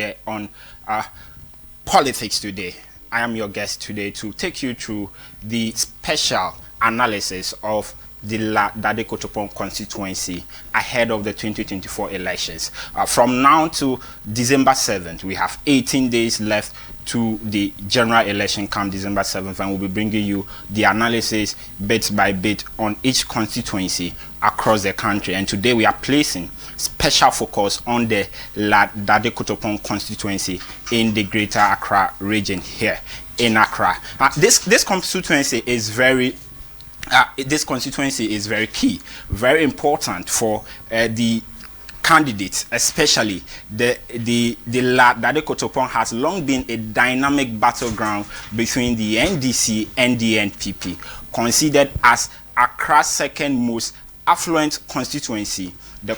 here on Politics Today. I am your guest today to take you through the special analysis of the Dade Kotopon constituency ahead of the 2024 elections. From now to December 7th, we have 18 days left to the general election come December 7th, and we'll be bringing you the analysis bit by bit on each constituency across the country. And today we are placing special focus on the Dade Kotopon constituency in the Greater Accra region here in Accra. This constituency is very key, very important for the candidates, especially the Dade Kotopon has long been a dynamic battleground between the NDC and the NPP, considered as Accra's second most affluent constituency. The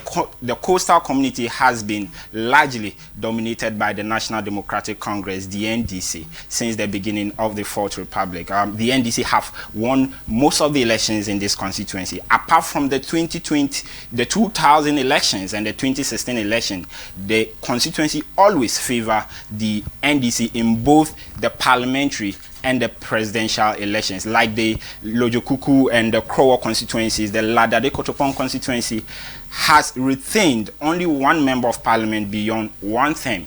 coastal community has been largely dominated by the National Democratic Congress, the NDC, since the beginning of the Fourth Republic. The NDC have won most of the elections in this constituency. Apart from the 2000 elections and the 2016 election, the constituency always favor the NDC in both the parliamentary and the presidential elections. Like the Lojokuku and the Krowo constituencies, the Dade Kotopon constituency has retained only one member of parliament beyond one term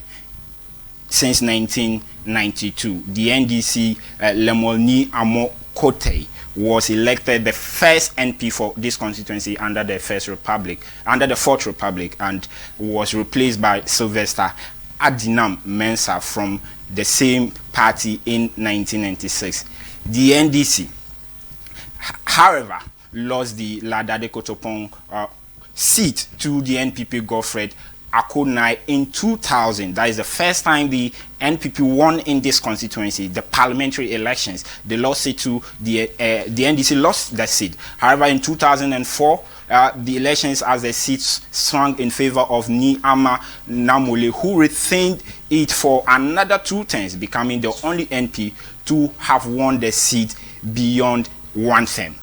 since 1992. The NDC, Lemolni Amo Kote, was elected the first NP for this constituency under the Fourth Republic, and was replaced by Sylvester Adinam Mensah from the same party in 1996. The NDC, however, lost the Dade Kotopon seat to the NPP Godfred Akonai in 2000. That is the first time the NPP won in this constituency, the parliamentary elections. They lost it to the NDC lost that seat. However, in 2004, the elections as the seats swung in favor of Niama Namole, who retained it for another 2 terms, becoming the only NP to have won the seat beyond one term.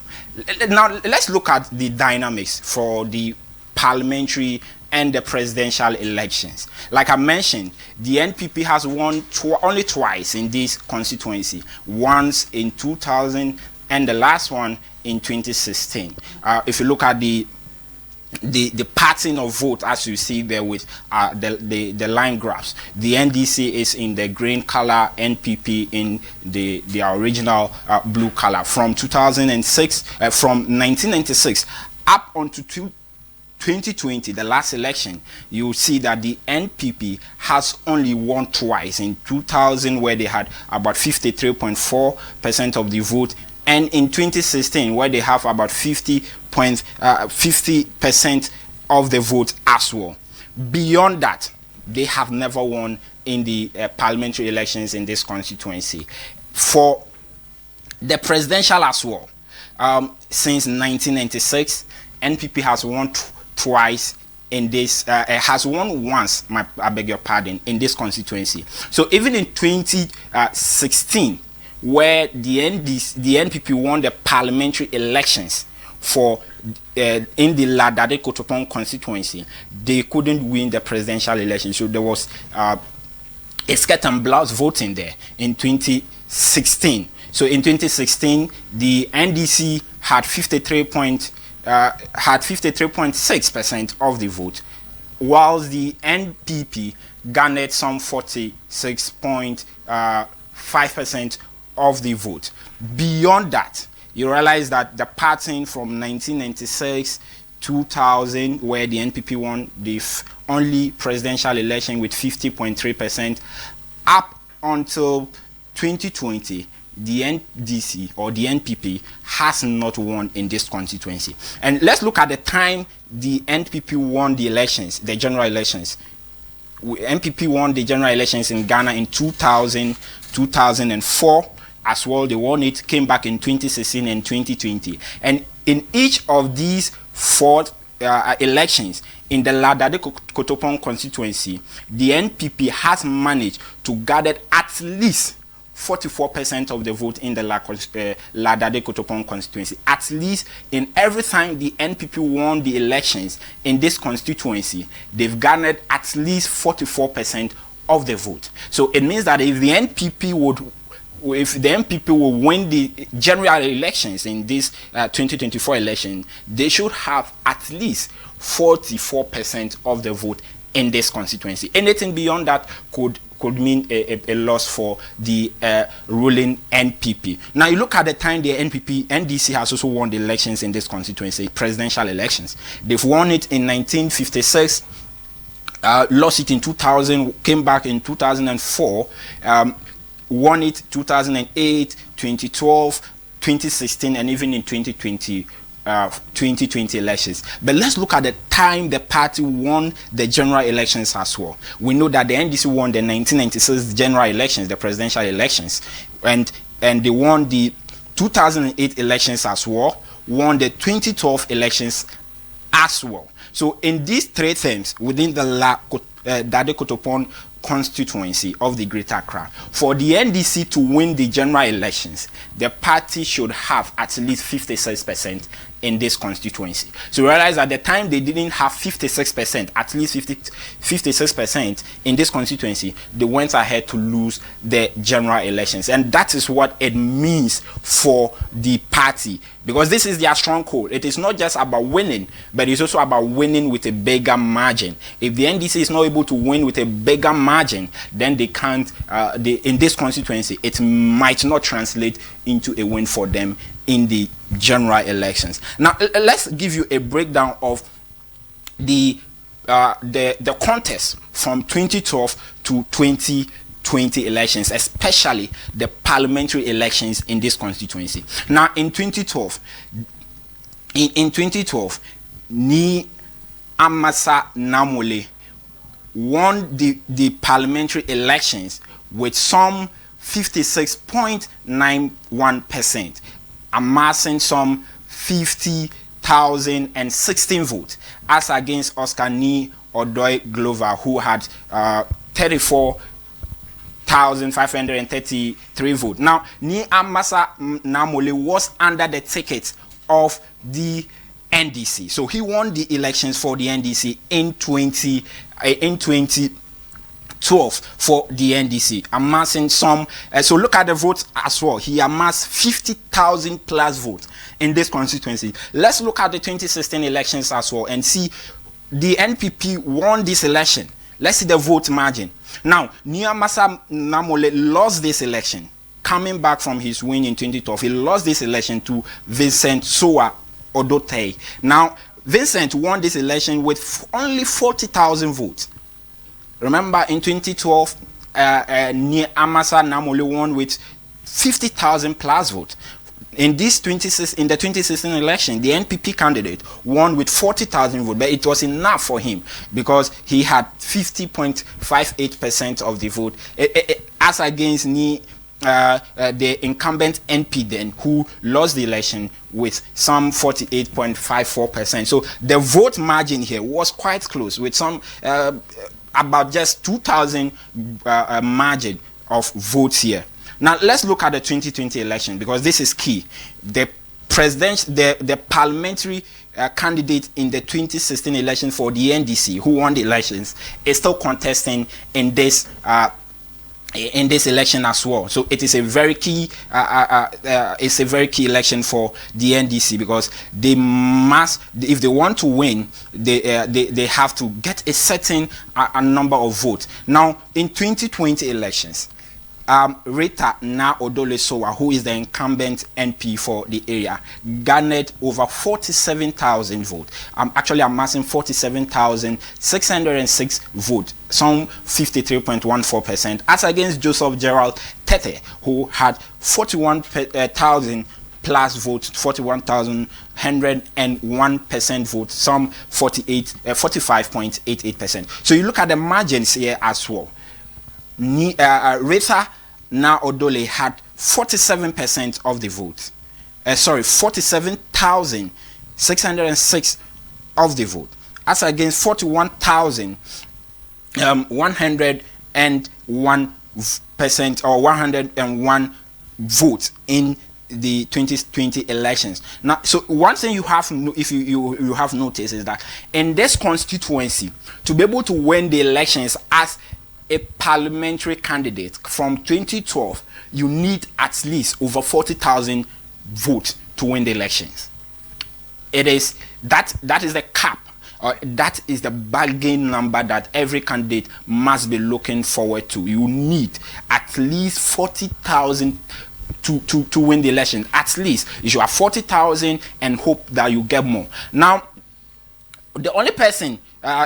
Now, let's look at the dynamics for the parliamentary and the presidential elections. Like I mentioned, the NPP has won only twice in this constituency, once in 2000 and the last one in 2016. If you look at the pattern of vote, as you see there with the line graphs, the NDC is in the green color, NPP in the original blue color. From 1996 up onto 2020, the last election, you will see that the NPP has only won twice. In 2000, where they had about 53.4% of the vote, and in 2016, where they have about 50% of the vote as well. Beyond that, they have never won in the parliamentary elections in this constituency. For the presidential as well, since 1996, NPP has won twice in this, has won once, I beg your pardon, in this constituency. So even in 2016, where the NPP won the parliamentary elections for in the Dade Kotopon constituency, they couldn't win the presidential election. So there was a skirt and blouse voting there in 2016. So in 2016, the NDC had 53.6% of the vote, whilst the NPP garnered some 46.5% of the vote. Beyond that, you realize that the pattern from 1996, 2000, where the NPP won the only presidential election with 50.3%, up until 2020, the NDC or the NPP has not won in this constituency. And let's look at the time the NPP won the elections, the general elections. NPP won the general elections in Ghana in 2000, 2004 as well. They won it, came back in 2016 and 2020. And in each of these 4 elections in the Dade Kotopon constituency, the NPP has managed to gather at least 44% of the vote in the Dade Kotopon constituency. At least in every time the NPP won the elections in this constituency, they've garnered at least 44% of the vote. So it means that if the NPP will win the general elections in this 2024 election, they should have at least 44% of the vote in this constituency. Anything beyond that could mean a loss for the ruling NPP. Now you look at the time the NDC has also won the elections in this constituency, presidential elections. They've won it in 1956, lost it in 2000, came back in 2004, won it 2008, 2012, 2016, and even in 2020 elections. But let's look at the time the party won the general elections as well. We know that the NDC won the 1996 general elections, the presidential elections, and they won the 2008 elections as well, won the 2012 elections as well. So in these three terms within the Dade Kotopon constituency of the Greater Accra, for the NDC to win the general elections, the party should have at least 56% in this constituency. So realize at the time they didn't have 56%, at least 56% in this constituency, they went ahead to lose the general elections. And that is what it means for the party, because this is their stronghold. It is not just about winning, but it's also about winning with a bigger margin. If the NDC is not able to win with a bigger margin, then they can't, in this constituency, it might not translate into a win for them in the general elections. Now let's give you a breakdown of the contest from 2012 to 2020 elections, especially the parliamentary elections in this constituency. Now in 2012, Ni Amasa Namole won the parliamentary elections with some 56.91%, amassing some 50,016 votes, as against Oscar Ni Odoi Glover, who had 34,533 votes. Now, Ni Amasa Namole was under the ticket of the NDC, so he won the elections for the NDC in 2012 for the NDC, amassing some. So look at the votes as well. He amassed 50,000 plus votes in this constituency. Let's look at the 2016 elections as well and see the NPP won this election. Let's see the vote margin. Now, Niamasa Namole lost this election. Coming back from his win in 2012, he lost this election to Vincent Soa Odote. Now, Vincent won this election with only 40,000 votes. Remember, in 2012, Amasa Namole won with 50,000 plus votes. In the 2016 election, the NPP candidate won with 40,000 votes, but it was enough for him because he had 50.58% of the vote, as against the incumbent NP then, who lost the election with some 48.54%. So the vote margin here was quite close, with some about just 2,000 margin of votes here. Now let's look at the 2020 election, because this is key. The parliamentary candidate in the 2016 election for the NDC, who won the elections, is still contesting in this election as well. So it is a very key election for the NDC, because they must, if they want to win, they have to get a certain number of votes. Now in 2020 elections, Rita Na Odole Sowa, who is the incumbent NP for the area, garnered over 47,000 votes. Actually amassing 47,606 votes, some 53.14%, as against Joseph Gerald Tete, who had 41,000 plus votes, 41,101% votes, some 45.88%. So you look at the margins here as well. Rita Na Odole had 47% of the votes. 47,606 of the vote, as against 41,101% or 101 votes in the 2020 elections. Now, so one thing you have, if you have noticed, is that in this constituency, to be able to win the elections as a parliamentary candidate from 2012, you need at least over 40,000 votes to win the elections. It is that is the cap, or that is the bargain number that every candidate must be looking forward to. You need at least 40,000 to win the election. At least you should have 40,000 and hope that you get more. Now, the only person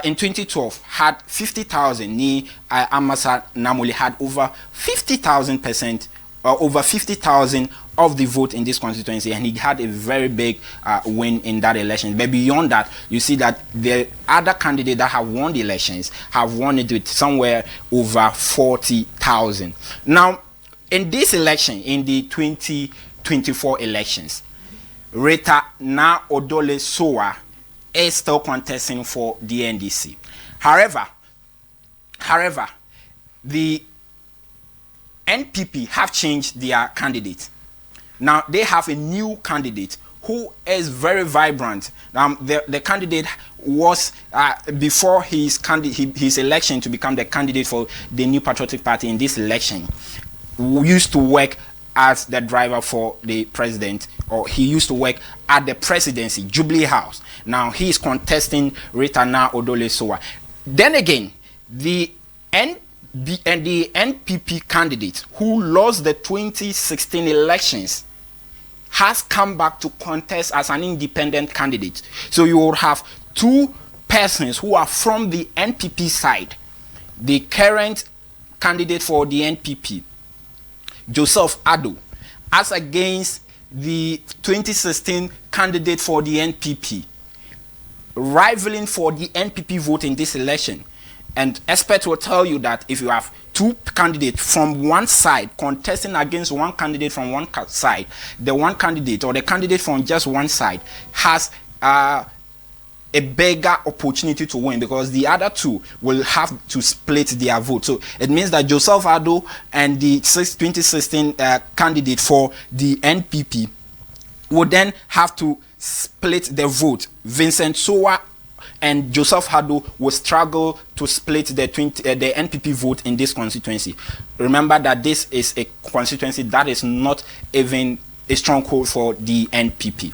in 2012 had 50,000. Amasa Namuli had over 50,000%, over 50,000 of the vote in this constituency, and he had a very big win in that election. But beyond that, you see that the other candidates that have won the elections have won it with somewhere over 40,000. Now, in this election, in the 2024 elections, Rita Na Odole Sowa is still contesting for the NDC. However, the NPP have changed their candidate. Now they have a new candidate who is very vibrant. The candidate was before his election to become the candidate for the New Patriotic Party in this election, used to work as the driver for the president, or he used to work at the presidency, Jubilee House. Now he is contesting Rita Na Odole Sowa. Then again, the NPP candidate who lost the 2016 elections has come back to contest as an independent candidate. So you will have two persons who are from the NPP side. The current candidate for the NPP, Joseph Addo, as against the 2016 candidate for the NPP, rivaling for the NPP vote in this election. And experts will tell you that if you have two candidates from one side contesting against one candidate from one side, the one candidate or the candidate from just one side has a bigger opportunity to win, because the other two will have to split their vote. So it means that Joseph Addo and the 2016 candidate for the NPP would then have to split the vote. Vincent Sowa and Joseph Addo will struggle to split the NPP vote in this constituency. Remember that this is a constituency that is not even a stronghold for the NPP.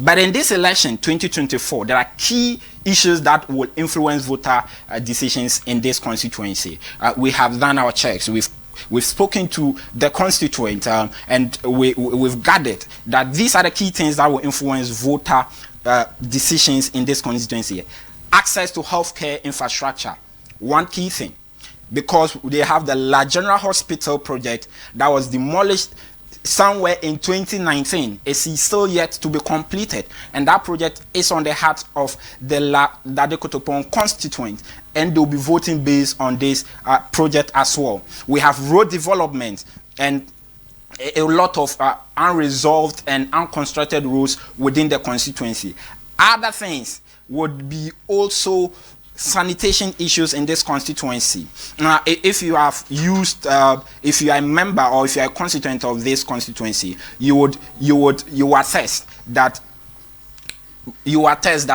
But in this election, 2024, there are key issues that will influence voter decisions in this constituency. We have done our checks. We've spoken to the constituent, and we've gathered that these are the key things that will influence voter decisions in this constituency. Access to healthcare infrastructure, one key thing, because they have the La General Hospital project that was demolished somewhere in 2019. It's still yet to be completed, and that project is on the heart of the Dabe Kotopon constituent, and they'll be voting based on this project as well. We have road development and a lot of unresolved and unconstructed roads within the constituency. Other things would be also sanitation issues in this constituency. If you have used, if you are a member or if you are a constituent of this constituency, you attest that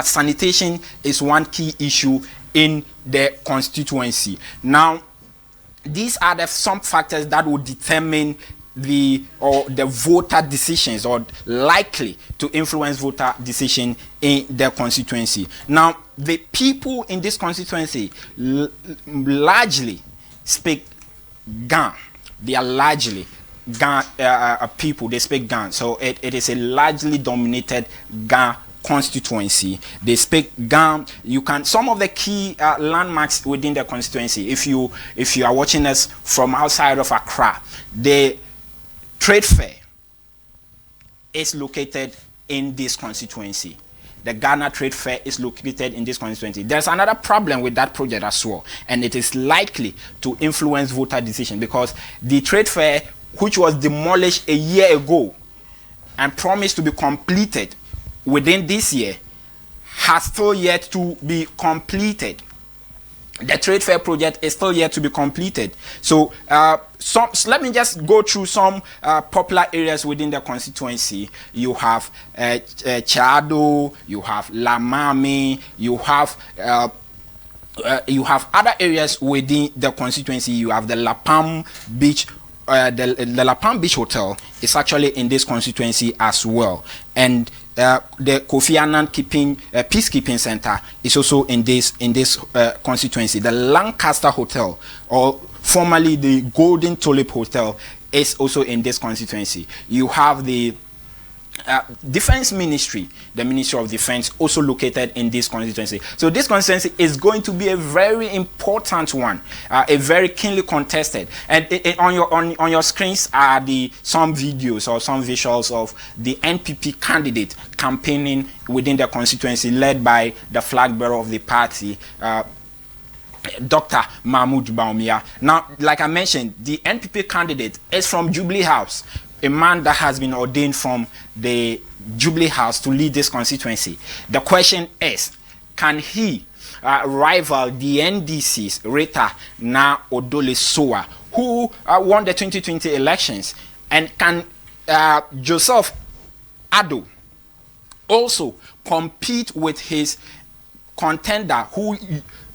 sanitation is one key issue in the constituency. Now, these are some factors that will determine the voter decisions, or likely to influence voter decision in their constituency. Now, the people in this constituency largely speak Ga. They are largely Ga people. They speak Ga. So it is a largely dominated Ga constituency. They speak Ga. You can, some of the key landmarks within the constituency, if you are watching us from outside of Accra, the trade fair is located in this constituency. The Ghana Trade Fair is located in this constituency. There's another problem with that project as well, and it is likely to influence voter decision, because the trade fair, which was demolished a year ago and promised to be completed within this year, has still yet to be completed. The trade fair project is still yet to be completed. So let me just go through some popular areas within the constituency. You have Chado, you have Lamami, you have you have other areas within the constituency. You have the La Palm Beach. The La Palm Beach Hotel is actually in this constituency as well, and the Kofi Annan Peacekeeping Center is also in this constituency. The Lancaster Hotel, or formerly the Golden Tulip Hotel, is also in this constituency. You have the Defense Ministry, the Ministry of Defense, also located in this constituency. So this constituency is going to be a very important one, a very keenly contested. And on your screens are some videos or some visuals of the NPP candidate campaigning within the constituency, led by the flag bearer of the party, Dr. Mahmoud Bawumia. Now, like I mentioned, the NPP candidate is from Jubilee House, a man that has been ordained from the Jubilee House to lead this constituency. The question is, can he rival the NDC's Rita Na Odole-Sowa, who won the 2020 elections? And can Joseph Ado also compete with his contender, who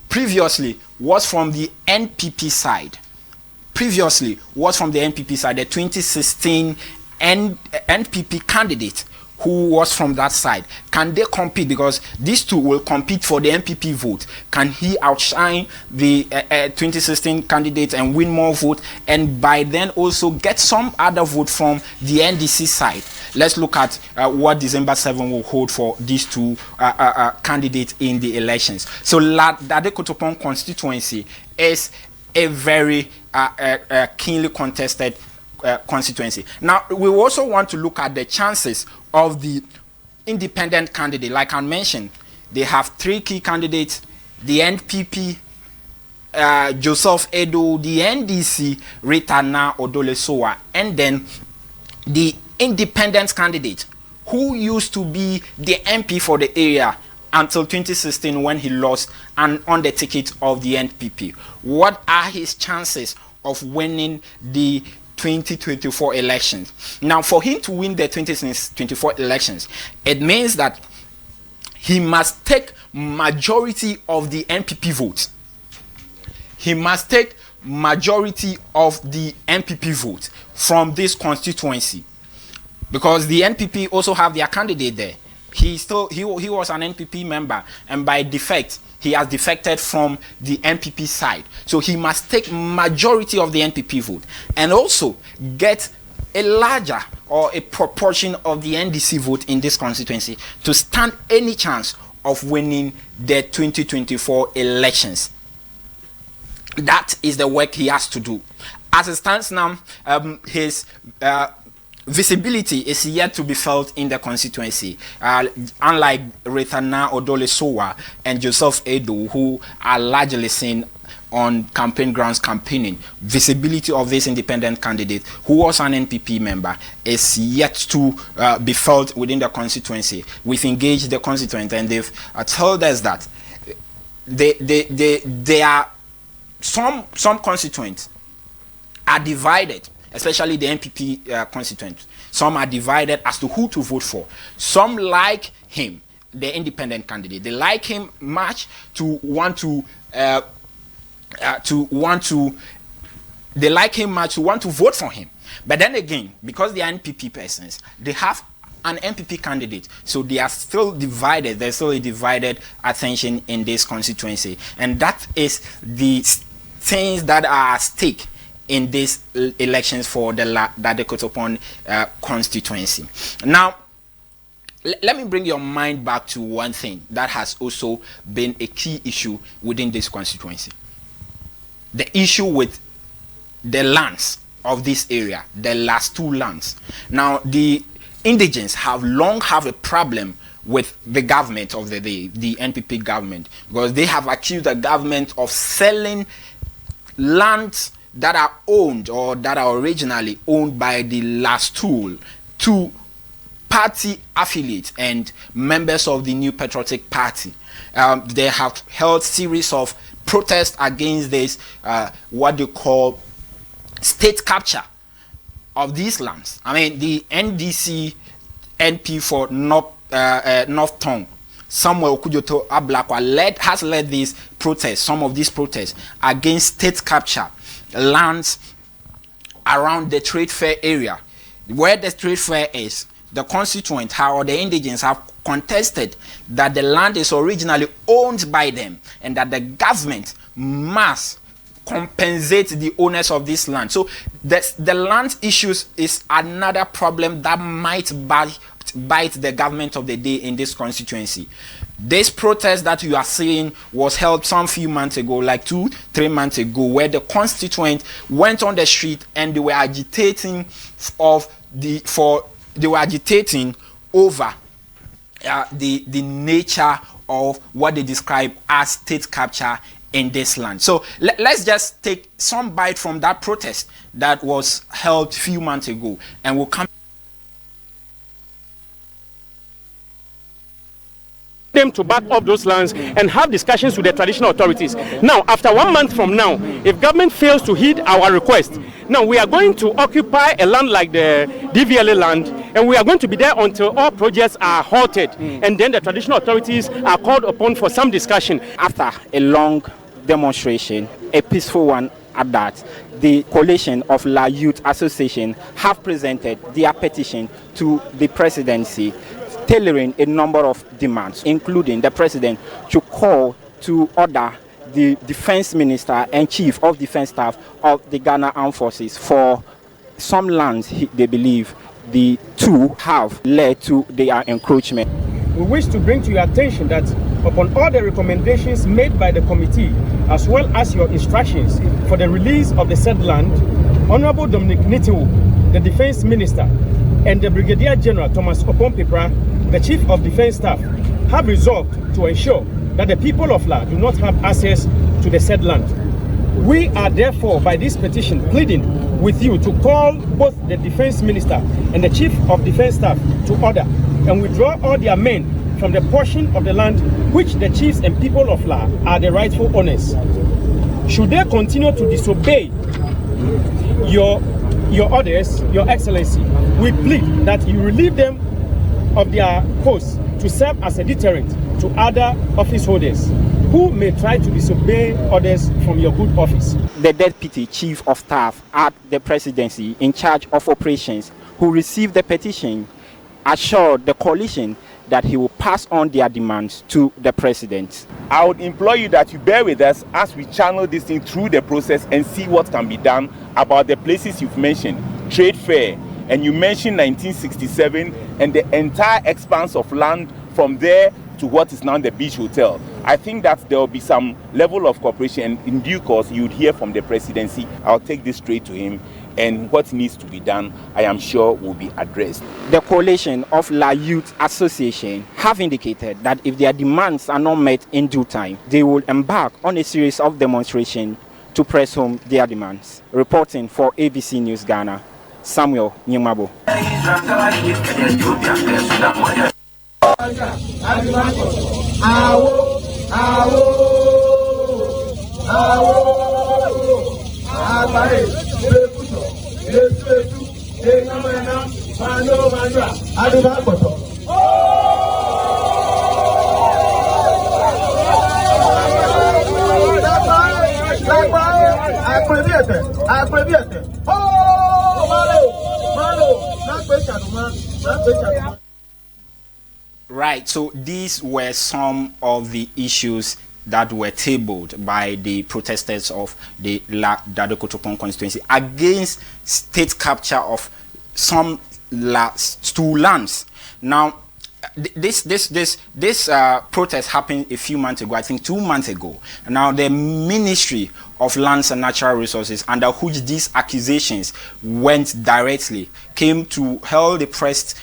previously was from the NPP side? The 2016 NPP candidate who was from that side. Can they compete? Because these two will compete for the NPP vote. Can he outshine the 2016 candidate and win more vote, and by then also get some other vote from the NDC side? Let's look at what December 7 will hold for these two candidates in the elections. So Dade Kotopon constituency is a very keenly contested constituency. Now, we also want to look at the chances of the independent candidate. Like I mentioned, they have three key candidates: the NPP, Joseph Ado, the NDC, Rita Na Odole-Sowa, and then the independent candidate who used to be the MP for the area until 2016 when he lost and on the ticket of the NPP. What are his chances of winning the 2024 elections? Now, for him to win the 2024 elections, it means that he must take majority of the NPP votes. He must take majority of the NPP votes from this constituency, because the NPP also have their candidate there. He was an NPP member, and by defect he has defected from the NPP side. So he must take majority of the NPP vote and also get a larger or a proportion of the NDC vote in this constituency to stand any chance of winning the 2024 elections. That is the work he has to do. As it stands now, his visibility is yet to be felt in the constituency, unlike Rita Na Odole-Sowa and Joseph Ado, who are largely seen on campaign grounds campaigning. Visibility of this independent candidate, who was an NPP member, is yet to be felt within the constituency. We've engaged the constituent, and they've told us that they are some constituents are divided, especially the NPP constituents. Some are divided as to who to vote for. Some like him, the independent candidate. They like him much they like him much to want to vote for him. But then again, because they are NPP persons, they have an NPP candidate, so they are still divided. There's still a divided attention in this constituency, and that is the things that are at stake in these elections for the Dade Kotopon constituency. Now, let me bring your mind back to one thing that has also been a key issue within this constituency: the issue with the lands of this area, the last two lands. Now, the indigents have long had a problem with the government of the day, the NPP government, because they have accused the government of selling lands that are owned or that are originally owned by the last tool to party affiliates and members of the New Patriotic Party. They have held series of protests against this, what they call state capture of these lands. I mean, the NDC NP for North Tongue Samuel Okudzoto Ablakwa has led these protests, some of these protests against state capture lands around the trade fair area. Where the trade fair is, the constituent or the indigents have contested that the land is originally owned by them and that the government must compensate the owners of this land. So the land issues is another problem that might bite the government of the day in this constituency. This protest that you are seeing was held some few months ago, like 2-3 months ago, where the constituent went on the street and they were agitating over the nature of what they describe as state capture in this land. So let's just take some bite from that protest that was held a few months ago, and we'll come them to back up those lands and have discussions with the traditional authorities. Now, after 1 month from now, if government fails to heed our request, now we are going to occupy a land like the DVLA land, and we are going to be there until all projects are halted, and then the traditional authorities are called upon for some discussion. After a long demonstration, a peaceful one at that, the coalition of La Youth Association have presented their petition to the presidency, tailoring a number of demands, including the president to call to order the defense minister and chief of defense staff of the Ghana Armed Forces for some lands they believe the two have led to their encroachment. We wish to bring to your attention that upon all the recommendations made by the committee, as well as your instructions for the release of the said land, Honorable Dominic Nitiwo, the defense minister, and the Brigadier General Thomas Opompepra, the Chief of Defense Staff, have resolved to ensure that the people of La do not have access to the said land. We are therefore, by this petition, pleading with you to call both the Defense Minister and the Chief of Defense Staff to order and withdraw all their men from the portion of the land which the chiefs and people of La are the rightful owners. Should they continue to disobey your orders, Your Excellency, we plead that you relieve them of their posts to serve as a deterrent to other office holders who may try to disobey orders from your good office. The Deputy Chief of Staff at the Presidency in charge of operations, who received the petition, assured the coalition that he will pass on their demands to the President. I would implore you that you bear with us as we channel this thing through the process and see what can be done about the places you've mentioned, trade fair, and you mentioned 1967 and the entire expanse of land from there to what is now the Beach Hotel. I think that there will be some level of cooperation, and in due course you would hear from the presidency. I'll take this straight to him, and what needs to be done, I am sure, will be addressed. The coalition of La Youth Association have indicated that if their demands are not met in due time, they will embark on a series of demonstrations to press home their demands. Reporting for ABC News Ghana, Samuel Nyumabo. Right, so these were some of the issues that were tabled by the protesters of the Dado Kotopon constituency against state capture of some two lands. Now, this protest happened a few months ago, I think 2 months ago. Now, the Ministry of Lands and Natural Resources, under which these accusations went directly, came to hold a press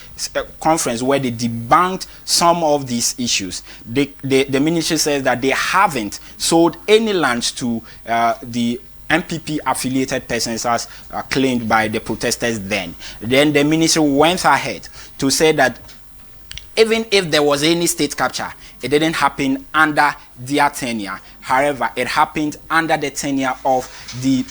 conference where they debunked some of these issues. The ministry says that they haven't sold any lands to the MPP affiliated persons as claimed by the protesters then. Then the ministry went ahead to say that even if there was any state capture, it didn't happen under their tenure. However, it happened under the tenure of the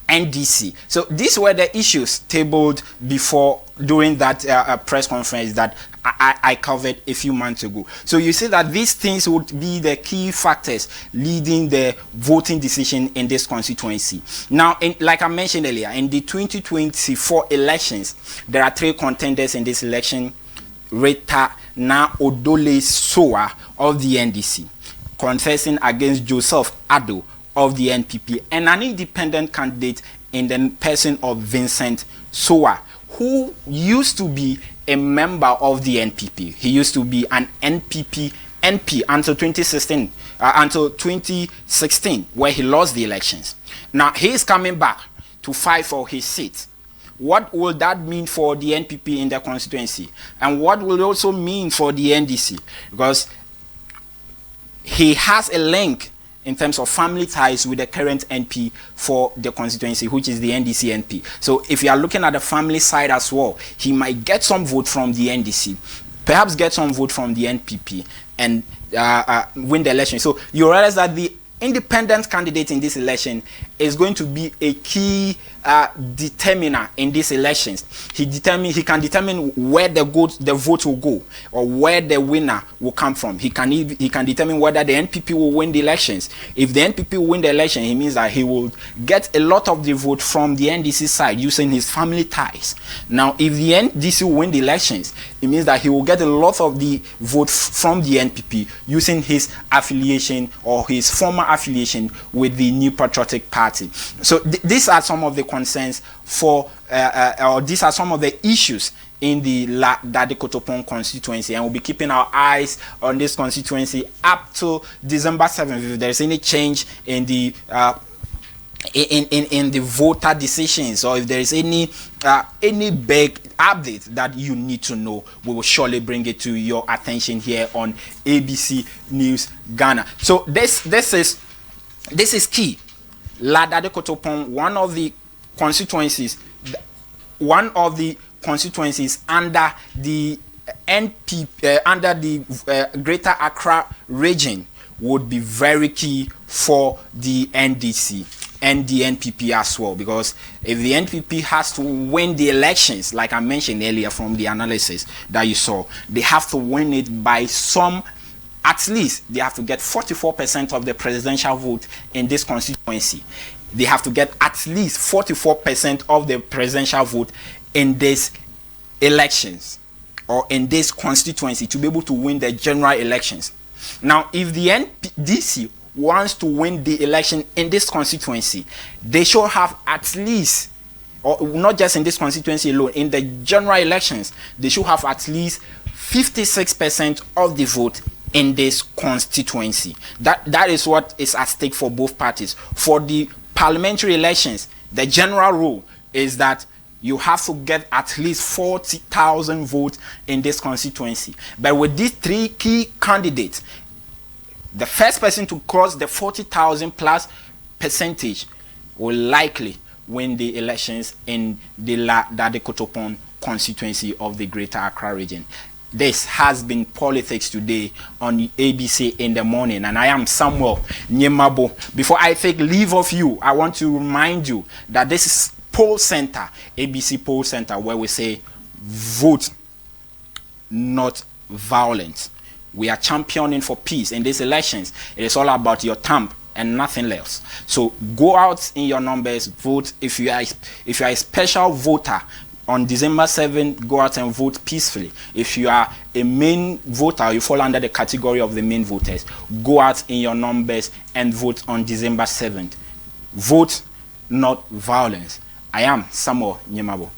NDC. So these were the issues tabled before during that press conference that I covered a few months ago. So you see that these things would be the key factors leading the voting decision in this constituency. Now, like I mentioned earlier, in the 2024 elections, there are 3 contenders in this election. Rita Na Odole Soa of the NDC, contesting against Joseph Ado of the NPP, and an independent candidate in the person of Vincent Soa, who used to be a member of the NPP. He used to be an NPP MP until 2016, where he lost the elections. Now he is coming back to fight for his seat. What will that mean for the NPP in the constituency? And what will it also mean for the NDC? Because he has a link in terms of family ties with the current NP for the constituency, which is the NDC NP. So if you are looking at the family side as well, he might get some vote from the NDC, perhaps get some vote from the NPP, and win the election. So you realize that the independent candidate in this election is going to be a key determiner in these elections. He can determine where the vote will go, or where the winner will come from. He can determine whether the NPP will win the elections. If the NPP will win the election, it means that he will get a lot of the vote from the NDC side using his family ties. Now, if the NDC will win the elections, it means that he will get a lot of the vote from the NPP using his affiliation or his former affiliation with the New Patriotic Party. So these are some of the concerns for, or these are some of the issues in the Dade Kotopon constituency, and we'll be keeping our eyes on this constituency up to December 7th. If there's any change in the in the voter decisions, or if there is any big update that you need to know, we will surely bring it to your attention here on ABC News Ghana. So this is key. Dade Kotopon, one of the constituencies under the NP, under the Greater Accra region, would be very key for the NDC and the NPP as well, because if the NPP has to win the elections, like I mentioned earlier from the analysis that you saw, they have to win it by some, at least they have to get 44% of the presidential vote in this constituency. They have to get at least 44% of the presidential vote in these elections, or in this constituency, to be able to win the general elections. Now, if the NDC wants to win the election in this constituency, they should have at least, or not just in this constituency alone, in the general elections, they should have at least 56% of the vote in this constituency. That is what is at stake for both parties. For the parliamentary elections, the general rule is that you have to get at least 40,000 votes in this constituency. But with these 3 key candidates, the first person to cross the 40,000 plus percentage will likely win the elections in the Dade Kotopon constituency of the Greater Accra region. This has been Politics Today on ABC in the morning, and I am Samuel Nyemabo. Before I take leave of you, I want to remind you that this is Poll Center, ABC Poll Center, where we say vote not violence. We are championing for peace in these elections. It is all about your thumb and nothing else. So go out in your numbers, vote. If you are a special voter, on December 7th, go out and vote peacefully. If you are a main voter, you fall under the category of the main voters, go out in your numbers and vote on December 7th. Vote not violence. I am Samuel Nyemabo.